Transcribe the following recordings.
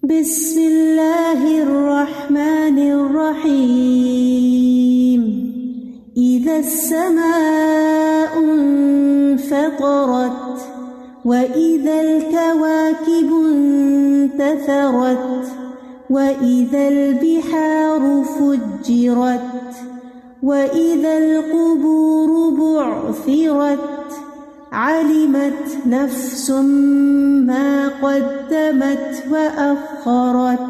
بسم الله الرحمن الرحيم. إذا السماء انفطرت وإذا الكواكب انتثرت وإذا البحار فجرت وإذا القبور بعثرت علمت نفس ما قدمت وأخرت.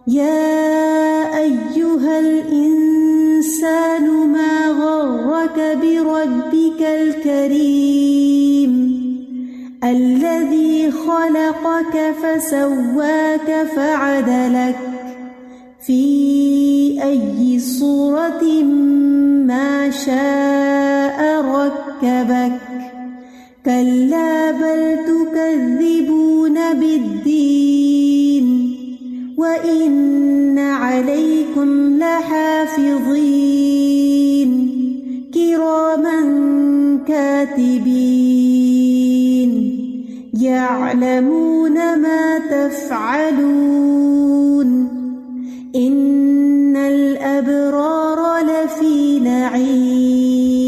يا أيها الإنسان ما غرك بربك الكريم الذي خلقك فسواك فعدلك في أي صورة ما شاء ركبك. كلا بل تكذبون بالدين وإن عليكم لحافظين كراما كاتبين يعلمون ما تفعلون. إن الأبرار لفي نعيم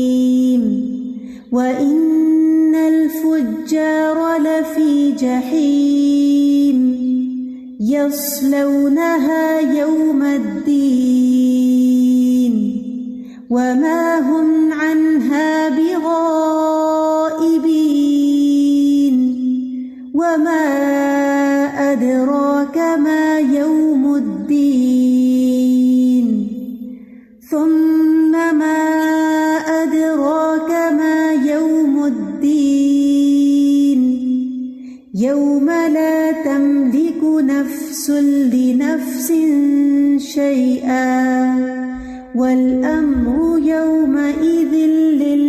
وإن الفجار لفي جحيم يصلونها يوم الدين وما هم عنها بغائبين. وما أدراك ما يوم الدين ثم ما أدراك ما يوم الدين يوم لا تملك نفس لنفس شيئا والأمر يومئذ لله.